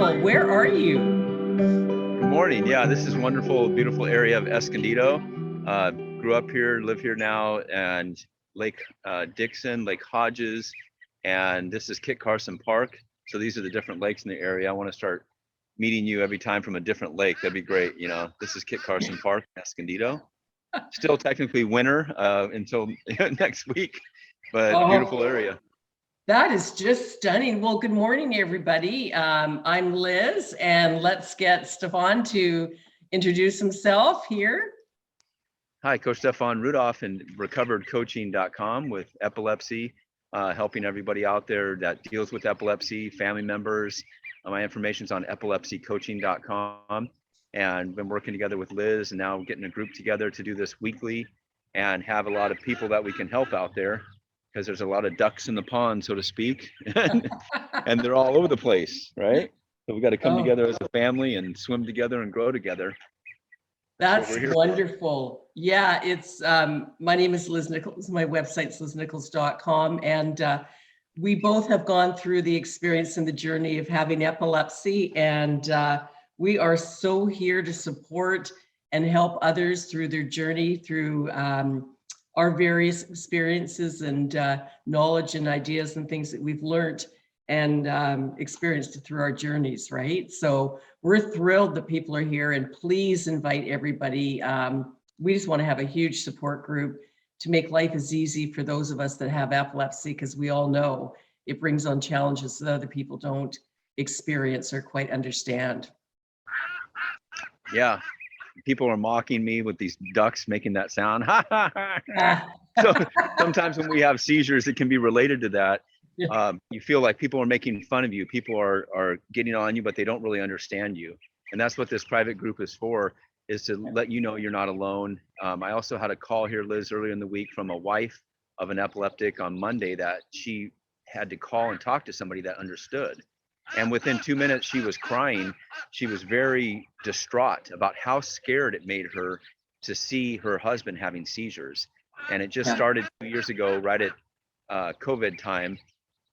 wonderful. Where are you? Good morning. Yeah, this is wonderful, beautiful area of Escondido. Grew up here, live here now, and Lake Dixon, Lake Hodges, and this is Kit Carson Park. So these are the different lakes in the area. I want to start meeting you every time from a different lake. That'd be great. You know, this is Kit Carson Park, Escondido. Still technically winter until next week, but beautiful area. That is just stunning. Well, good morning, everybody. I'm Liz, and let's get Stefan to introduce himself here. Hi, Coach Stefan Rudolph and recoveredcoaching.com with epilepsy, helping everybody out there that deals with epilepsy, family members. My information's on epilepsycoaching.com, and been working together with Liz and now getting a group together to do this weekly and have a lot of people that we can help out there, because there's a lot of ducks in the pond, so to speak, and they're all over the place, right? So we got to come together as a family and swim together and grow together. That's wonderful. Yeah, it's my name is Liz Nichols. My website's liznichols.com, and we both have gone through the experience and the journey of having epilepsy, and we are so here to support and help others through their journey through our various experiences and knowledge and ideas and things that we've learned and experienced through our journeys, right? So we're thrilled that people are here, and please invite everybody. We just want to have a huge support group to make life as easy for those of us that have epilepsy, because we all know it brings on challenges that other people don't experience or quite understand. Yeah. People are mocking me with these ducks making that sound. So sometimes when we have seizures, it can be related to that. You feel like people are making fun of you. People are getting on you, but they don't really understand you. And that's what this private group is for, is to let you know you're not alone. I also had a call here, Liz, earlier in the week from a wife of an epileptic on Monday that she had to call and talk to somebody that understood. And within 2 minutes, she was crying. She was very distraught about how scared it made her to see her husband having seizures. And it just started 2 years ago, right at COVID time.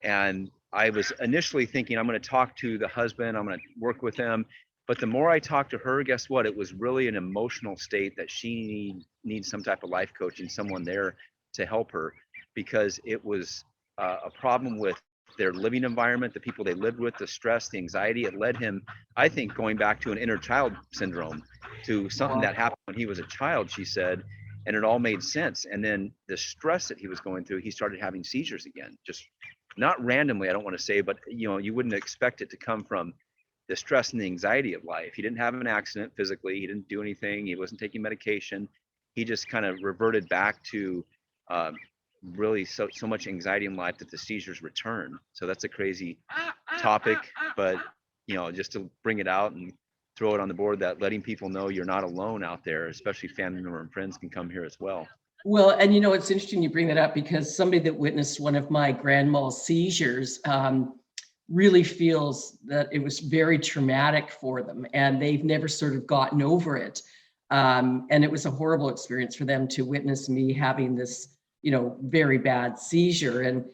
And I was initially thinking, I'm going to talk to the husband, I'm going to work with him. But the more I talked to her, guess what? It was really an emotional state that she needs some type of life coaching, someone there to help her, because it was a problem with their living environment, the people they lived with, the stress, the anxiety. It led him, I think, going back to an inner child syndrome, to something that happened when he was a child, she said, and it all made sense. And then the stress that he was going through, he started having seizures again, just not randomly, I don't want to say, but you wouldn't expect it to come from the stress and the anxiety of life. He didn't have an accident physically, he didn't do anything, he wasn't taking medication. He just kind of reverted back to really so much anxiety in life that the seizures return. So that's a crazy topic, but just to bring it out and throw it on the board, that letting people know you're not alone out there, especially family member and friends can come here as well. Well, and it's interesting you bring that up, because somebody that witnessed one of my grandma's seizures really feels that it was very traumatic for them, and they've never sort of gotten over it. And it was a horrible experience for them to witness me having this very bad seizure. And,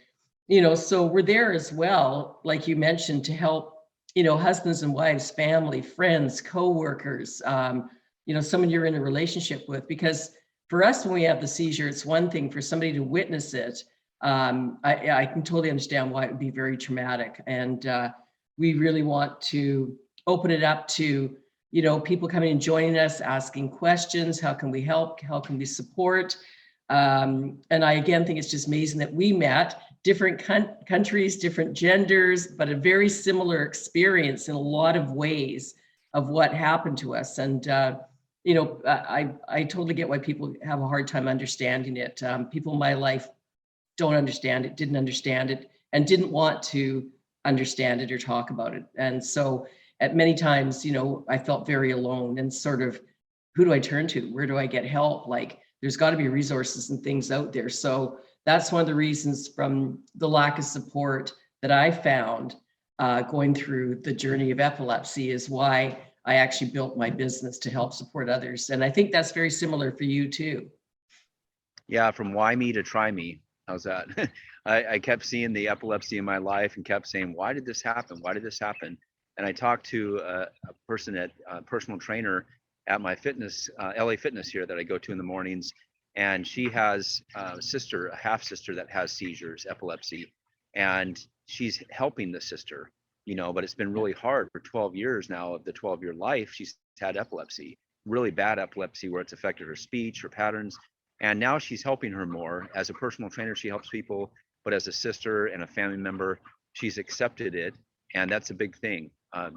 so we're there as well, like you mentioned, to help, husbands and wives, family, friends, co-workers, someone you're in a relationship with. Because for us, when we have the seizure, it's one thing. For somebody to witness it, I can totally understand why it would be very traumatic. And we really want to open it up to, people coming and joining us, asking questions. How can we help? How can we support? And I, again, think it's just amazing that we met different countries, different genders, but a very similar experience in a lot of ways of what happened to us. And, I totally get why people have a hard time understanding it. People in my life don't understand it, didn't understand it, and didn't want to understand it or talk about it. And so at many times, I felt very alone and sort of, who do I turn to? Where do I get help? Like, there's got to be resources and things out there. So that's one of the reasons, from the lack of support that I found going through the journey of epilepsy, is why I actually built my business to help support others. And I think that's very similar for you too. Yeah, from why me to try me. How's that? I kept seeing the epilepsy in my life and kept saying, why did this happen? Why did this happen? And I talked to a person at personal trainer at my fitness, LA Fitness here that I go to in the mornings. And she has a sister, a half sister that has seizures, epilepsy. And she's helping the sister, but it's been really hard for 12 years now of the 12-year life. She's had epilepsy, really bad epilepsy where it's affected her speech, her patterns. And now she's helping her more. As a personal trainer, she helps people, but as a sister and a family member, she's accepted it. And that's a big thing.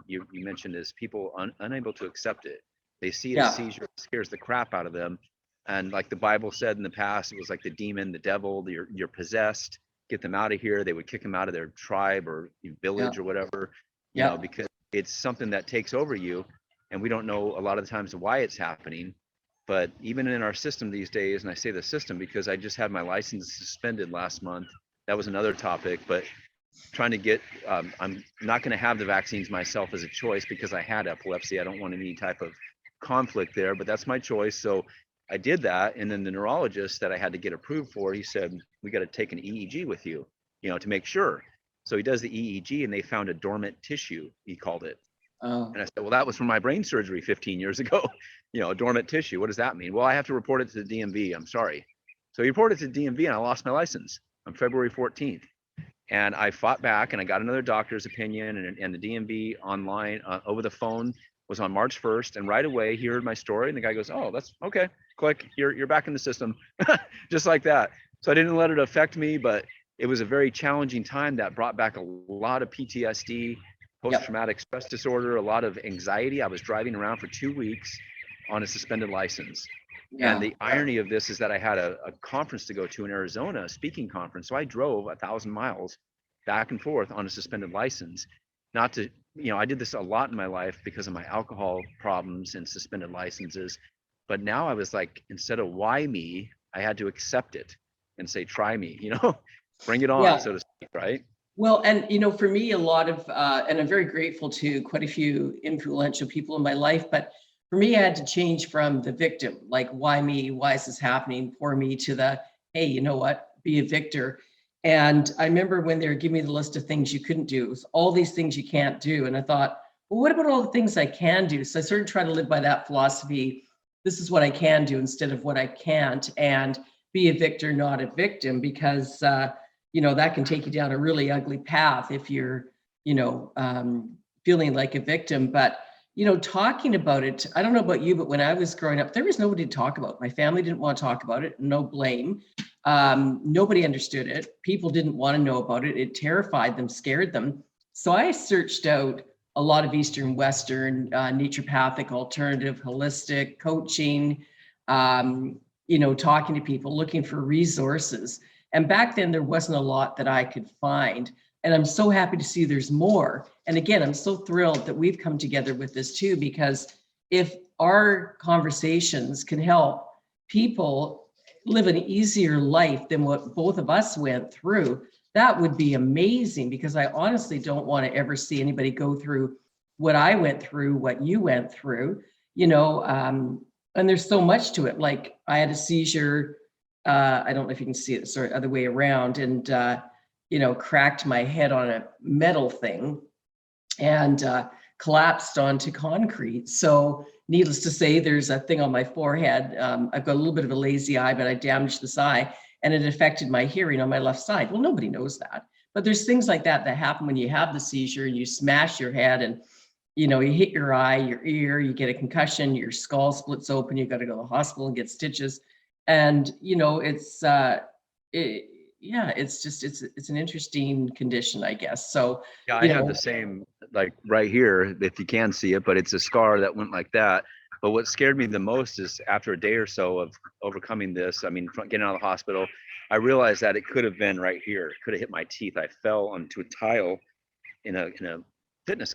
You mentioned is people unable to accept it. They see a seizure, it scares the crap out of them. And like the Bible said in the past, it was like the demon, the devil, you're possessed, get them out of here. They would kick them out of their tribe or village or whatever, because it's something that takes over you. And we don't know a lot of the times why it's happening. But even in our system these days, and I say the system because I just had my license suspended last month. That was another topic, but trying to get, I'm not going to have the vaccines myself as a choice because I had epilepsy. I don't want any type of conflict there, but that's my choice. So I did that. And then the neurologist that I had to get approved for, he said, we got to take an EEG with you, to make sure. So he does the EEG and they found a dormant tissue, he called it. And I said, well, that was from my brain surgery 15 years ago, dormant tissue. What does that mean? Well, I have to report it to the DMV. I'm sorry. So he reported to the DMV and I lost my license on February 14th. And I fought back and I got another doctor's opinion and the DMV online over the phone was on March 1st. And right away he heard my story and the guy goes, oh, that's okay. Click, you're back in the system. Just like that. So I didn't let it affect me, but it was a very challenging time that brought back a lot of PTSD, post-traumatic stress disorder, a lot of anxiety. I was driving around for 2 weeks on a suspended license. And the irony of this is that I had a conference to go to in Arizona, a speaking conference. So I drove 1,000 miles back and forth on a suspended license. Not to, I did this a lot in my life because of my alcohol problems and suspended licenses. But now I was like, instead of why me, I had to accept it and say, try me, bring it on, so to speak, right? Well, and for me, a lot of, and I'm very grateful to quite a few influential people in my life, but for me, I had to change from the victim, like, why me? Why is this happening? Poor me, to the, hey, you know what? Be a victor. And I remember when they were giving me the list of things you couldn't do, it was all these things you can't do. And I thought, well, what about all the things I can do? So I started trying to live by that philosophy. This is what I can do instead of what I can't, and be a victor, not a victim, because that can take you down a really ugly path if you're, feeling like a victim. But, talking about it, I don't know about you, but when I was growing up, there was nobody to talk about. My family didn't want to talk about it. No blame. Nobody understood it. People didn't want to know about it. It terrified them, scared them. So I searched out a lot of Eastern, Western, naturopathic, alternative, holistic coaching, talking to people, looking for resources. And back then there wasn't a lot that I could find. And I'm so happy to see there's more. And again, I'm so thrilled that we've come together with this too, because if our conversations can help people live an easier life than what both of us went through, that would be amazing, because I honestly don't want to ever see anybody go through what I went through, what you went through, and there's so much to it. Like, I had a seizure, I don't know if you can see it, sorry, other way around, and, cracked my head on a metal thing and collapsed onto concrete. So needless to say, there's a thing on my forehead. I've got a little bit of a lazy eye, but I damaged this eye and it affected my hearing on my left side. Well, nobody knows that, but there's things like that happen when you have the seizure and you smash your head and, you hit your eye, your ear, you get a concussion, your skull splits open, you got to go to the hospital and get stitches. And, it's it's an interesting condition, I guess. So yeah, I have the same, like right here, if you can see it, but it's a scar that went like that. But what scared me the most is after a day or so of overcoming this, getting out of the hospital, I realized that it could have been right here. It could have hit my teeth. I fell onto a tile in a fitness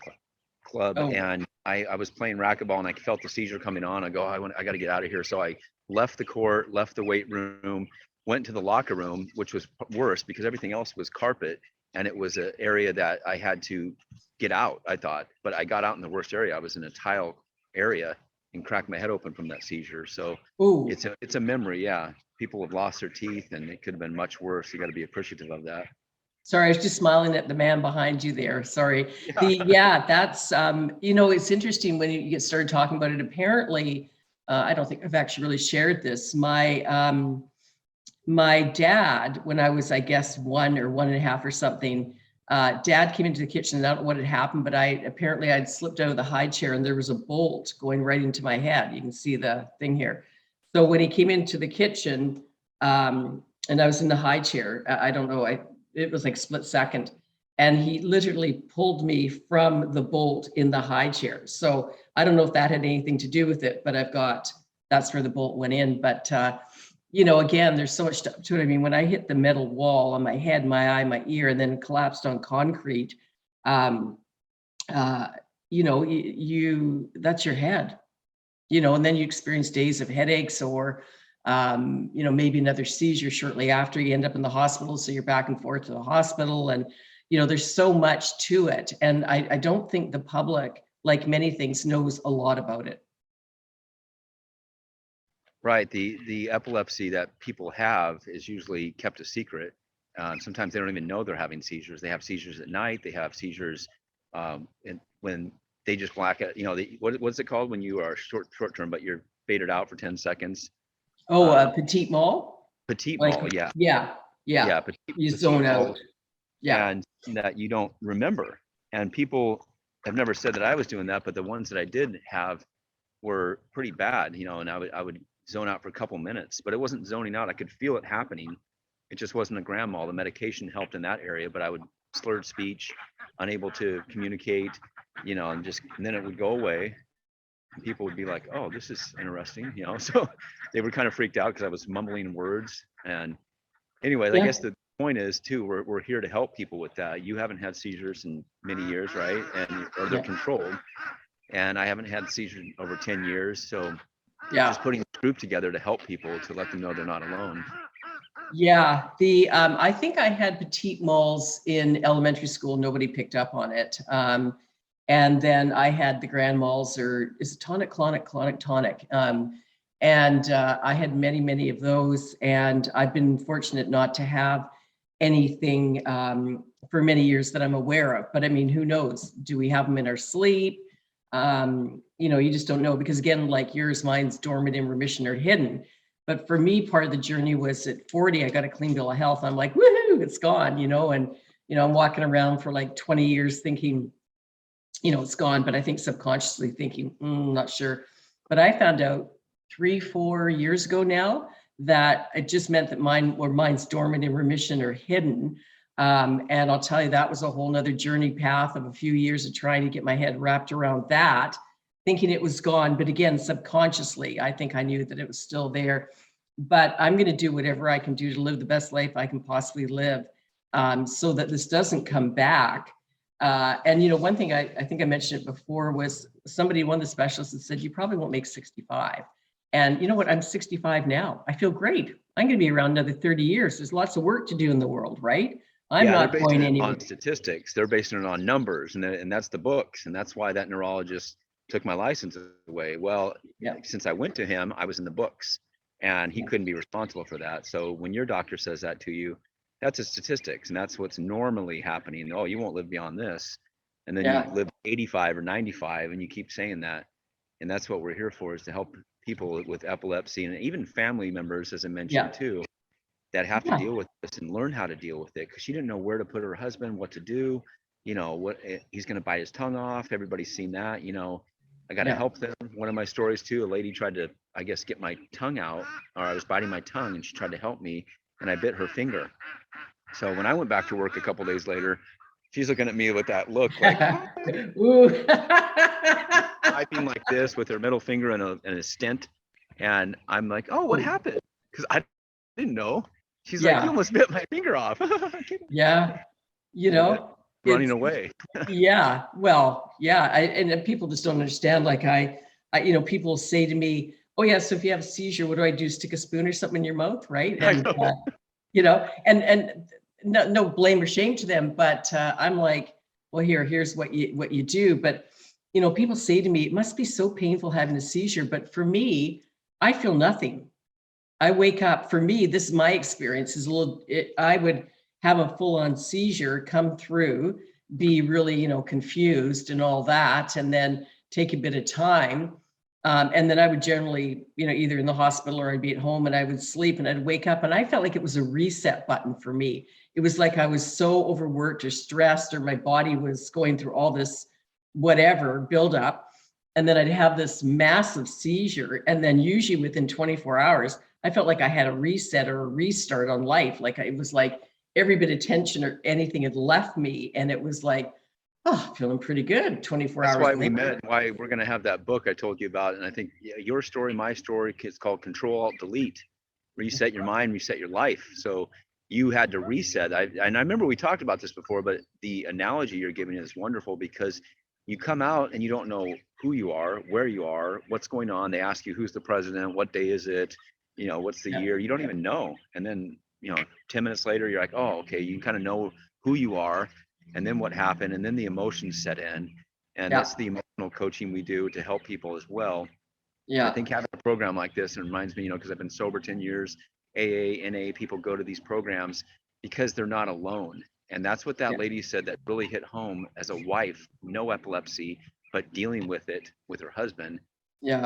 club. And I was playing racquetball and I felt the seizure coming on. I go, I got to get out of here. So I left the court, left the weight room, went to the locker room, which was worse because everything else was carpet. And it was an area that I had to get out, I thought. But I got out in the worst area. I was in a tile area and cracked my head open from that seizure. So it's a memory. Yeah. People have lost their teeth and it could have been much worse. You got to be appreciative of that. Sorry, I was just smiling at the man behind you there. Sorry. That's, it's interesting when you get started talking about it. Apparently, I don't think I've actually really shared this. My dad, when I was, I guess, 1 or 1.5 or something, dad came into the kitchen, and I don't know what had happened, but I'd slipped out of the high chair and there was a bolt going right into my head. You can see the thing here. So when he came into the kitchen, and I was in the high chair, I don't know, it was like split second, and he literally pulled me from the bolt in the high chair. So I don't know if that had anything to do with it, but that's where the bolt went in. But again, there's so much stuff to it. I mean, when I hit the metal wall on my head, my eye, my ear, and then collapsed on concrete, that's your head, and then you experience days of headaches or, maybe another seizure shortly after. You end up in the hospital. So you're back and forth to the hospital, and, there's so much to it. And I don't think the public, like many things, knows a lot about it. Right. The epilepsy that people have is usually kept a secret. Sometimes they don't even know they're having seizures. They have seizures at night. They have seizures when they just black out. What's it called when you are short term, but you're faded out for 10 seconds? Petit mal. Petit mal, yeah. Yeah. You zone out. Yeah. And that you don't remember. And people have never said that I was doing that, but the ones that I did have were pretty bad, and I would zone out for a couple minutes, but it wasn't zoning out. I could feel it happening. It just wasn't a grand mal. The medication helped in that area, but I would slurred speech, unable to communicate, and then it would go away. And people would be like, "Oh, this is interesting," So they were kind of freaked out because I was mumbling words. And anyways, I guess the point is too, we're here to help people with that. You haven't had seizures in many years, right? Or they're controlled. And I haven't had seizures in over 10 years. So just putting this group together to help people, to let them know they're not alone. Yeah, I think I had petit mals in elementary school. Nobody picked up on it. And then I had the grand mals, or is it tonic, clonic, tonic. And I had many, many of those. And I've been fortunate not to have anything for many years that I'm aware of. But I mean, who knows? Do we have them in our sleep? You just don't know, because again, like yours, mine's dormant, in remission, or hidden. But for me, part of the journey was at 40, I got a clean bill of health. I'm like, woohoo, it's gone, and, I'm walking around for like 20 years thinking, it's gone, but I think subconsciously thinking, not sure. But I found out 3-4 years ago now that it just meant that mine's dormant, in remission, or hidden. And I'll tell you, that was a whole nother journey path of a few years of trying to get my head wrapped around that, thinking it was gone. But again, subconsciously, I think I knew that it was still there. But I'm going to do whatever I can do to live the best life I can possibly live, so that this doesn't come back. And one thing I think I mentioned it before was one of the specialists that said, you probably won't make 65. And you know what? I'm 65 now. I feel great. I'm going to be around another 30 years. There's lots of work to do in the world, right? I'm not going anywhere. On statistics. They're basing it on numbers, and that's the books. And that's why that neurologist took my license away. Well, since I went to him, I was in the books, and he couldn't be responsible for that. So when your doctor says that to you, that's a statistics, and that's what's normally happening. Oh, you won't live beyond this. And then you live 85 or 95, and you keep saying that. And that's what we're here for, is to help people with epilepsy, and even family members, as I mentioned too, that have to deal with this and learn how to deal with it, because she didn't know where to put her husband, what to do, what he's going to bite his tongue off. Everybody's seen that, I got to help them. One of my stories too, a lady tried to, I guess, get my tongue out, or I was biting my tongue, and she tried to help me, and I bit her finger. So when I went back to work a couple days later, she's looking at me with that look like typing like this with her middle finger and a stent. And I'm like, oh, what happened? Because I didn't know. She's like, you almost bit my finger off. Running away. And people just don't understand. Like I people say to me, oh yeah, so if you have a seizure, what do I do? Stick a spoon or something in your mouth, right? And and no blame or shame to them, but I'm like, well, here's what you do. But people say to me, it must be so painful having a seizure. But for me, I feel nothing. I wake up. For me, this is my experience. Is I would have a full-on seizure, come through, be really, you know, confused and all that, and then take a bit of time. And then I would generally, you know, either in the hospital or I'd be at home, and I would sleep and I'd wake up, and I felt like it was a reset button for me. It was like I was so overworked or stressed, or my body was going through all this whatever buildup. And then I'd have this massive seizure. And then usually within 24 hours, I felt like I had a reset or a restart on life. Like it was like every bit of tension or anything had left me. And it was like, oh, feeling pretty good 24 hours. That's why later. we met, why we're going to have that book I told you about. And I think your story, my story, is called Control Alt Delete. Reset your mind, reset your life. So you had to reset. And I remember we talked about this before, but the analogy you're giving is wonderful, because you come out and you don't know who you are, where you are, what's going on. They ask you, who's the president? What day is it? You know, what's the year? You don't even know. And then, you know, 10 minutes later, you're like, oh, okay, you kind of know who you are, and then what happened, and then the emotions set in. And that's the emotional coaching we do to help people as well. I think having a program like this, it reminds me, you know, because I've been sober 10 years, AA, NA, people go to these programs because they're not alone. And that's what that lady said that really hit home as a wife, no epilepsy, but dealing with it with her husband.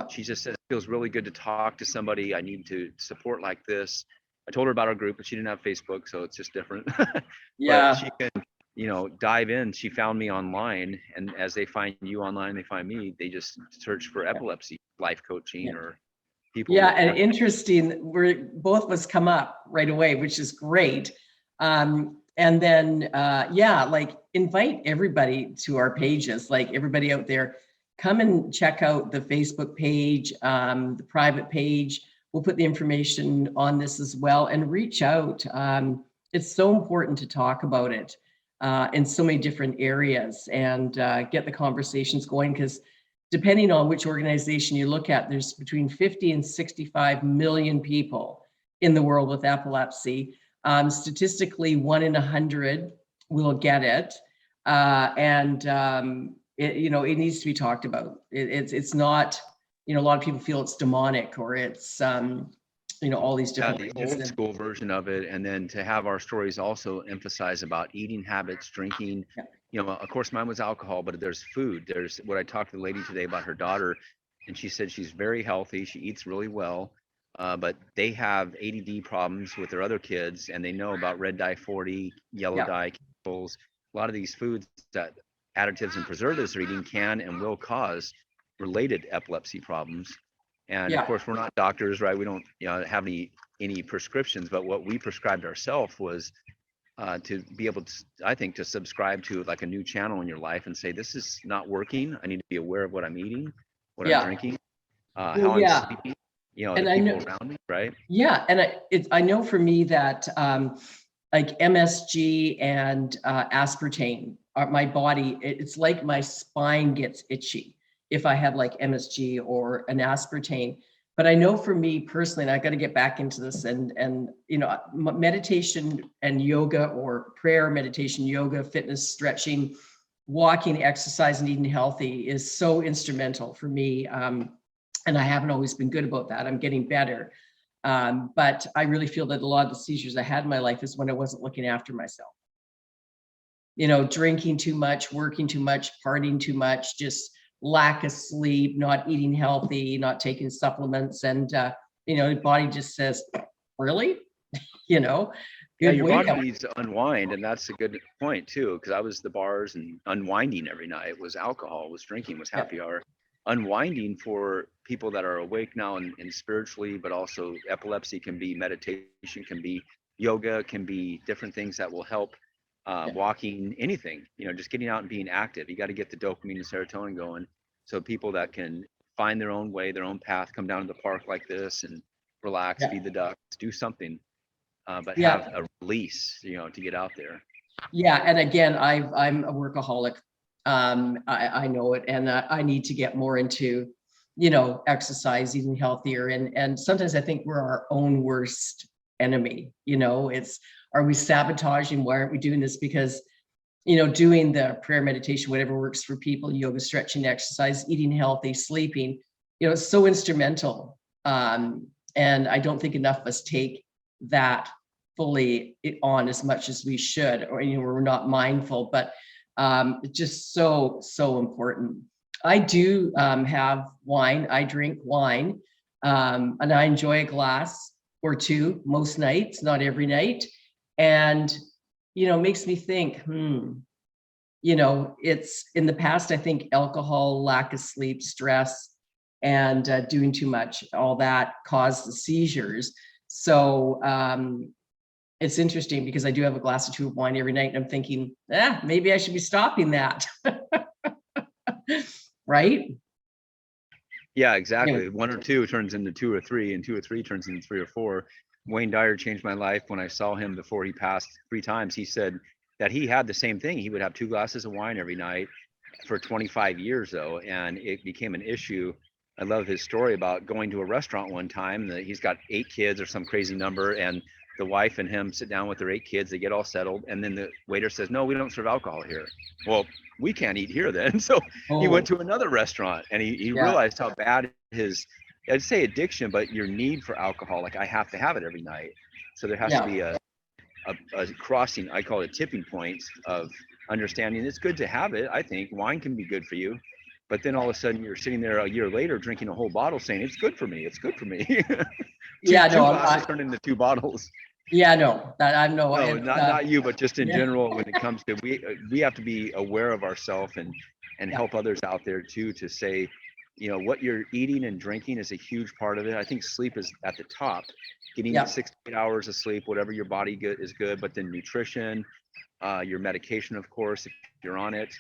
She just said, it feels really good to talk to somebody. I need to support like this. I told her about our group, but she didn't have Facebook, so it's just different. But she can, you know, dive in. She found me online, and as they find you online, they find me. They just search for epilepsy life coaching or people. And interesting, we're both of us come up right away, which is great. And then, like invite everybody to our pages, like everybody out there, come and check out the Facebook page, the private page. We'll put the information on this as well, and reach out. It's so important to talk about it in so many different areas, and get the conversations going, because depending on which organization you look at, there's between 50 and 65 million people in the world with epilepsy. Statistically, 1 in 100 will get it. You know, it needs to be talked about. It's not, you know, a lot of people feel it's demonic, or it's, you know, all these different the old school version of it. And then to have our stories also emphasize about eating habits, drinking. You know, of course, mine was alcohol, but there's food. There's what I talked to the lady today about her daughter, and she said she's very healthy. She eats really well. But they have ADD problems with their other kids, and they know about red dye 40, yellow dye, chemicals. A lot of these foods, that additives and preservatives they're eating can and will cause related epilepsy problems. And of course, we're not doctors, right? We don't, you know, have any prescriptions, but what we prescribed ourselves was to be able to, I think, to subscribe to like a new channel in your life and say, this is not working. I need to be aware of what I'm eating, what I'm drinking, how I'm sleeping. You know, and the people around me, right? And I know for me that like MSG and aspartame, my body, it's like my spine gets itchy if I have like MSG or an aspartame. But I know for me personally, and I got to get back into this, and you know, meditation and yoga, or prayer, meditation, yoga, fitness, stretching, walking, exercise, and eating healthy is so instrumental for me. And I haven't always been good about that. I'm getting better. But I really feel that a lot of the seizures I had in my life is when I wasn't looking after myself. You know, drinking too much, working too much, partying too much, just lack of sleep, not eating healthy, not taking supplements. And, you know, the body just says, really? You know? Your body needs to unwind. And that's a good point too, because I was the bars and unwinding every night. It was alcohol, was drinking, was happy hour. Unwinding for people that are awake now and spiritually, but also epilepsy can be meditation, can be yoga, can be different things that will help. Walking, anything, you know, just getting out and being active. You got to get the dopamine and serotonin going, so people that can find their own way, their own path, come down to the park like this and relax, feed the ducks, do something, but have a release, you know, to get out there. And again, I'm a workaholic. I know it, and I need to get more into, you know, exercise, eating healthier, and sometimes I think we're our own worst enemy. You know, are we sabotaging? Why aren't we doing this? Because, you know, doing the prayer, meditation, whatever works for people, yoga, stretching, exercise, eating healthy, sleeping, you know, it's so instrumental. And I don't think enough of us take that fully on as much as we should, or, you know, we're not mindful, but it's just so, so important. I do have wine. I drink wine, and I enjoy a glass or two most nights, not every night. And, you know, makes me think, you know, it's in the past, I think alcohol, lack of sleep, stress, and doing too much, all that caused the seizures. So it's interesting because I do have a glass or two of wine every night, and I'm thinking, maybe I should be stopping that. Right? Yeah, exactly. Yeah. 1 or 2 turns into 2 or 3, and 2 or 3 turns into 3 or 4. Wayne Dyer changed my life. When I saw him before he passed 3 times, he said that he had the same thing. He would have 2 glasses of wine every night for 25 years though, and it became an issue. I love his story about going to a restaurant one time that he's got 8 kids or some crazy number, and the wife and him sit down with their 8 kids, they get all settled, and then the waiter says, "No, we don't serve alcohol here." Well, we can't eat here then. So he went to another restaurant, and he realized how bad his, I'd say addiction, but your need for alcohol, like I have to have it every night. So there has to be a crossing, I call it a tipping point of understanding it's good to have it. I think wine can be good for you, but then all of a sudden you're sitting there a year later drinking a whole bottle saying it's good for me, it's good for me. two glasses turn into 2 bottles. Yeah, no, that I know. No, not you, but just in general, when it comes to, we have to be aware of ourselves and help others out there too, to say, you know, what you're eating and drinking is a huge part of it. I think sleep is at the top. Getting 6 to 8 hours of sleep, whatever your body is good, but then nutrition, your medication, of course, if you're on it.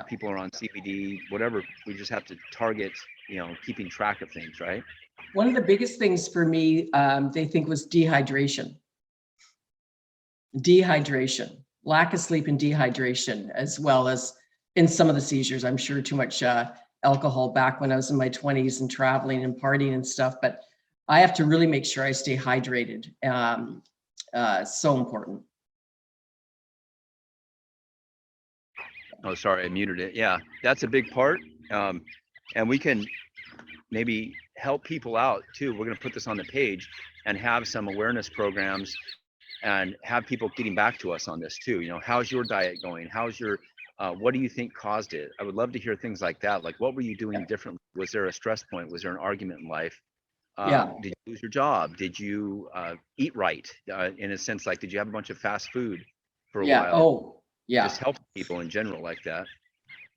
People are on CBD, whatever. We just have to target, you know, keeping track of things, right? One of the biggest things for me, they think, was dehydration. Lack of sleep and dehydration, as well as in some of the seizures. I'm sure too much alcohol back when I was in my 20s and traveling and partying and stuff, but I have to really make sure I stay hydrated. So important. Oh, sorry, I muted it. Yeah, that's a big part. And we can maybe help people out too. We're going to put this on the page and have some awareness programs and have people getting back to us on this too. You know, how's your diet going? How's your, what do you think caused it? I would love to hear things like that. Like, what were you doing differently? Was there a stress point? Was there an argument in life? Did you lose your job? Did you eat right? In a sense, like, did you have a bunch of fast food for a while? Just help people in general like that.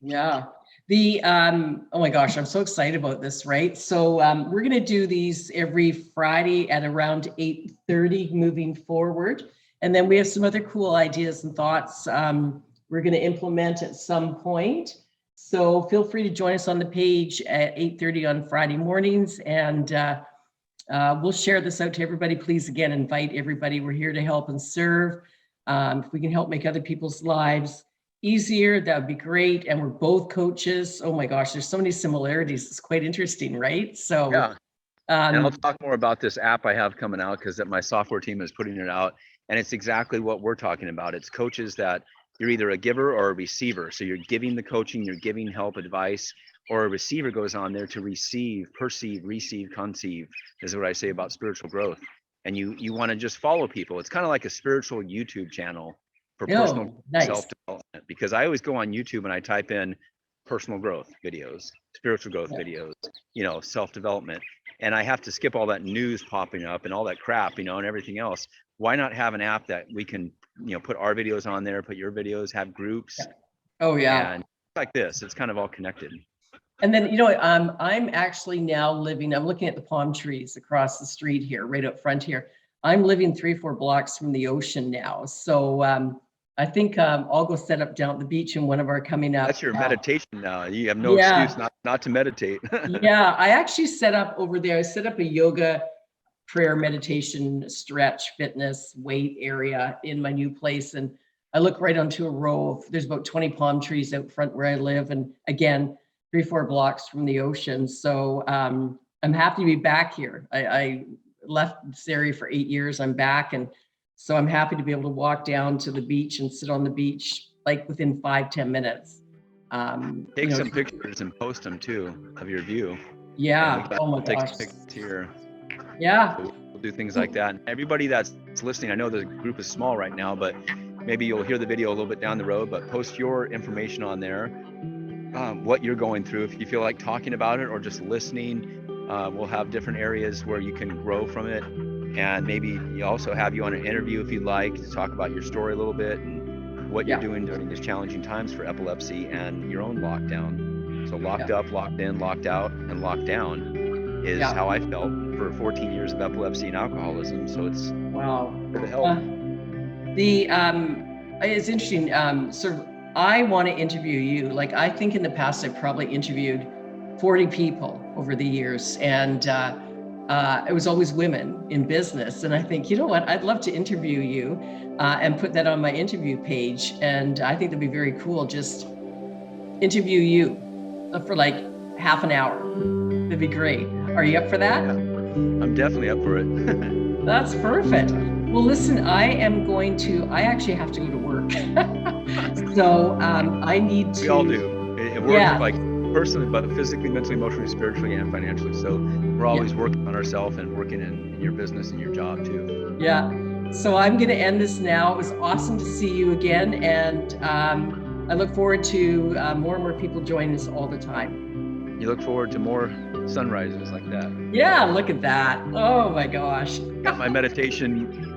Yeah. Oh my gosh, I'm so excited about this, right? So we're going to do these every Friday at around 8:30 moving forward. And then we have some other cool ideas and thoughts we're going to implement at some point. So feel free to join us on the page at 8:30 on Friday mornings. And we'll share this out to everybody. Please, again, invite everybody. We're here to help and serve. If we can help make other people's lives easier, that would be great. And we're both coaches. Oh my gosh, there's so many similarities. It's quite interesting, right? So yeah. And I'll talk more about this app I have coming out, because my software team is putting it out, and it's exactly what we're talking about. It's coaches that you're either a giver or a receiver. So you're giving the coaching, you're giving help, advice, or a receiver goes on there to receive, perceive, receive, conceive, is what I say about spiritual growth. And you want to just follow people. It's kind of like a spiritual YouTube channel for personal self-development, because I always go on YouTube and I type in personal growth videos, spiritual growth videos, you know, self-development, and I have to skip all that news popping up and all that crap, you know, and everything else. Why not have an app that we can, you know, put our videos on there, put your videos, have groups? And like this, it's kind of all connected. And then, you know, I'm actually now living, I'm looking at the palm trees across the street here, right up front here. I'm living 3 or 4 blocks from the ocean now. So I think I'll go set up down at the beach in one of our coming up. That's your meditation now. You have no excuse not to meditate. Yeah, I actually set up over there. I set up a yoga, prayer, meditation, stretch, fitness, weight area in my new place. And I look right onto a row of, there's about 20 palm trees out front where I live. And again, 3 or 4 blocks from the ocean. So I'm happy to be back here. I left this area for 8 years. I'm back. And so I'm happy to be able to walk down to the beach and sit on the beach, like within 5-10 minutes. Take some pictures and post them too of your view. Yeah. Oh my gosh. Here. Yeah. We'll do things like that. And everybody that's listening, I know the group is small right now, but maybe you'll hear the video a little bit down the road, but post your information on there, what you're going through. If you feel like talking about it or just listening, we'll have different areas where you can grow from it. And maybe you also have you on an interview if you'd like to talk about your story a little bit and what you're doing during these challenging times for epilepsy and your own lockdown. So locked up, locked in, locked out, and locked down is how I felt for 14 years of epilepsy and alcoholism. So it's for the help. It's interesting. Sort of, I want to interview you. Like, I think in the past I've probably interviewed 40 people over the years, and it was always women in business. And I think, you know what, I'd love to interview you and put that on my interview page. And I think that'd be very cool. Just interview you for like half an hour. That'd be great. Are you up for that? Yeah, I'm definitely up for it. That's perfect. Well, listen, I actually have to go to work. So I need to. We all do. We're like personally, but physically, mentally, emotionally, spiritually, and financially. So we're always working on ourselves and working in your business and your job too. Yeah. So I'm going to end this now. It was awesome to see you again. And I look forward to more and more people joining us all the time. You look forward to more sunrises like that. Yeah, look at that. Oh my gosh. Got my meditation.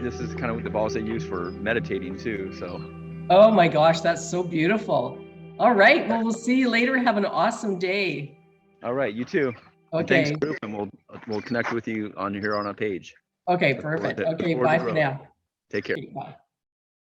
This is kind of the balls I use for meditating too. So. Oh my gosh, that's so beautiful. All right. Well, we'll see you later. Have an awesome day. All right. You too. Okay. Thanks, group, and we'll connect with you on here on our page. Okay, perfect. Okay, bye for now. Take care. Okay, bye.